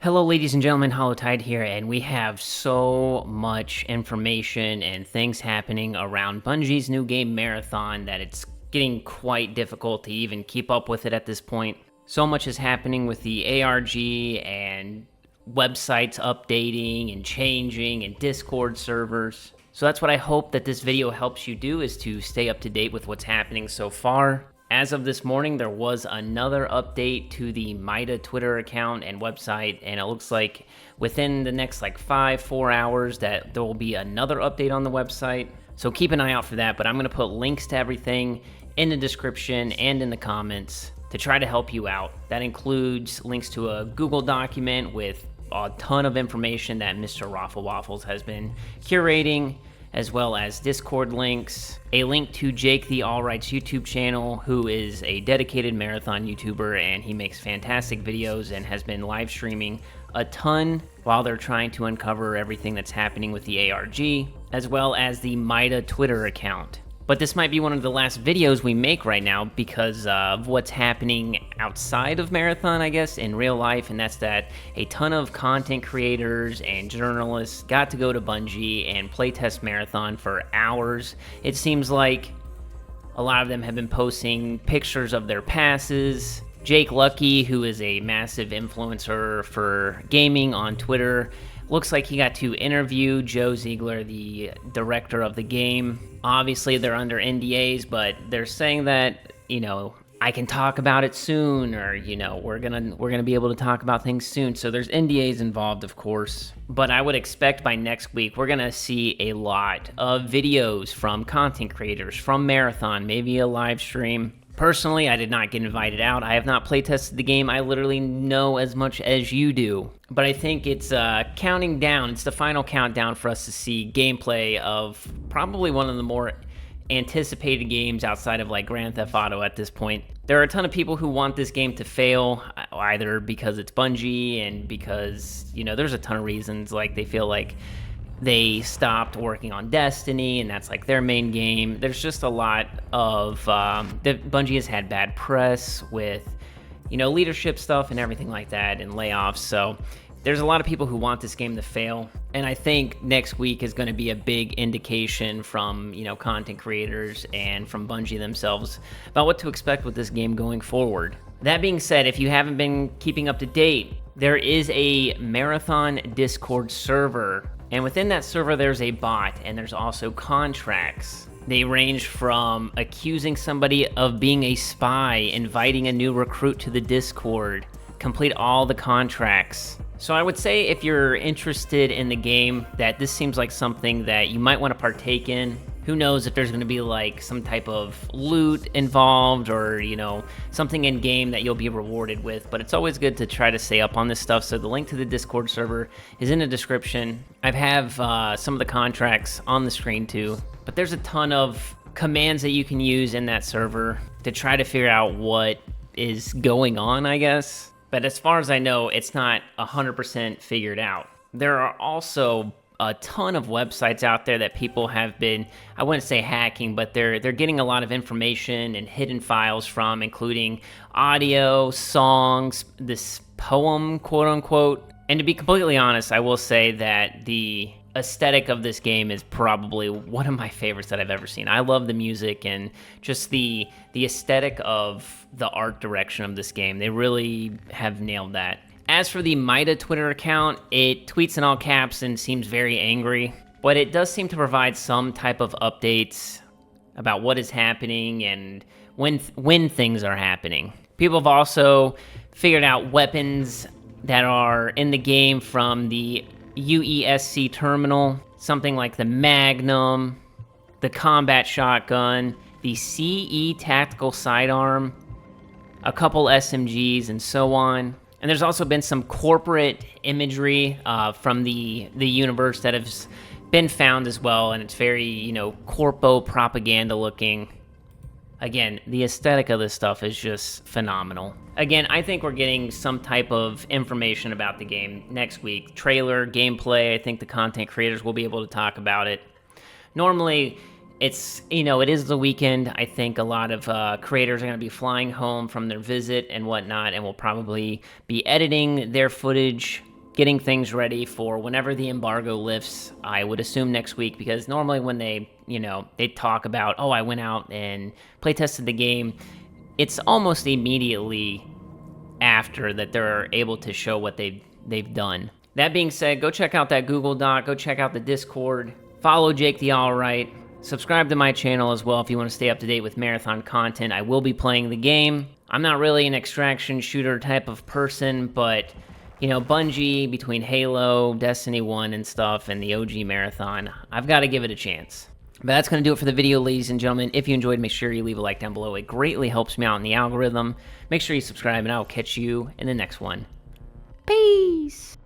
Hello, ladies and gentlemen, HoloTide here, and we have so much information and things happening around Bungie's new game Marathon that it's getting quite difficult to even keep up with it at this point. So much is happening with the ARG and websites updating and changing and Discord servers. So that's what I hope that this video helps you do, is to stay up to date with what's happening so far. As of this morning, there was another update to the Mida Twitter account and website, and it looks like within the next 4 hours that there will be another update on the website. So keep an eye out for that, but I'm going to put links to everything in the description and in the comments to try to help you out. That includes links to a Google document with a ton of information that Mr. Raffle Waffles has been curating, as well as Discord links, a link to Jake the All Rights YouTube channel, who is a dedicated marathon YouTuber, and he makes fantastic videos and has been live streaming a ton while they're trying to uncover everything that's happening with the ARG, as well as the Mida Twitter account. But this might be one of the last videos we make right now because of what's happening outside of Marathon, I guess, in real life, and that's that a ton of content creators and journalists got to go to Bungie and playtest Marathon for hours. It seems like a lot of them have been posting pictures of their passes. Jake Lucky, who is a massive influencer for gaming on Twitter, looks like he got to interview Joe Ziegler, the director of the game. Obviously, they're under NDAs, but they're saying that, I can talk about it soon, or, we're gonna be able to talk about things soon. So there's NDAs involved, of course. But I would expect by next week, we're gonna see a lot of videos from content creators, from Marathon, maybe a live stream. Personally, I did not get invited out. I have not playtested the game. I literally know as much as you do. But I think it's counting down. It's the final countdown for us to see gameplay of probably one of the more anticipated games outside of Grand Theft Auto at this point. There are a ton of people who want this game to fail, either because it's Bungie and because, there's a ton of reasons. They feel like they stopped working on Destiny, and that's their main game. There's just a lot of Bungie has had bad press with leadership stuff and everything like that, and layoffs. So there's a lot of people who want this game to fail, and I think next week is going to be a big indication from content creators and from Bungie themselves about what to expect with this game going forward. That being said, if you haven't been keeping up to date, there is a Marathon Discord server. And within that server, there's a bot, and there's also contracts. They range from accusing somebody of being a spy, inviting a new recruit to the Discord, complete all the contracts. So I would say if you're interested in the game, that this seems like something that you might want to partake in. Who knows if there's going to be some type of loot involved, or something in game that you'll be rewarded with, but it's always good to try to stay up on this stuff. So the link to the Discord server is in the description. I have some of the contracts on the screen too, but there's a ton of commands that you can use in that server to try to figure out what is going on, I guess. But as far as I know, it's not 100% figured out. There are also a ton of websites out there that people have been, I wouldn't say hacking, but they're getting a lot of information and hidden files from, including audio, songs, this poem, quote unquote. And to be completely honest, I will say that the aesthetic of this game is probably one of my favorites that I've ever seen. I love the music and just the aesthetic of the art direction of this game. They really have nailed that. As for the Mida Twitter account, it tweets in all caps and seems very angry, but it does seem to provide some type of updates about what is happening and when things are happening. People have also figured out weapons that are in the game from the UESC terminal, something like the Magnum, the combat shotgun, the CE tactical sidearm, a couple SMGs, and so on. And there's also been some corporate imagery from the universe that has been found as well, and it's very, corpo propaganda looking. Again, the aesthetic of this stuff is just phenomenal. Again, I think we're getting some type of information about the game next week. Trailer, gameplay, I think the content creators will be able to talk about it. Normally, it's, it is the weekend. I think a lot of creators are going to be flying home from their visit and whatnot, and will probably be editing their footage getting things ready for whenever the embargo lifts. I would assume next week, because normally when they talk about, oh, I went out and playtested the game, it's almost immediately after that they're able to show what they've done. That being said, go check out that Google Doc, go check out the Discord, follow Jake the Alright, subscribe to my channel as well if you want to stay up to date with Marathon content. I will be playing the game. I'm not really an extraction shooter type of person, but Bungie, between Halo, Destiny 1 and stuff, and the OG Marathon, I've got to give it a chance. But that's going to do it for the video, ladies and gentlemen. If you enjoyed, make sure you leave a like down below. It greatly helps me out in the algorithm. Make sure you subscribe, and I will catch you in the next one. Peace!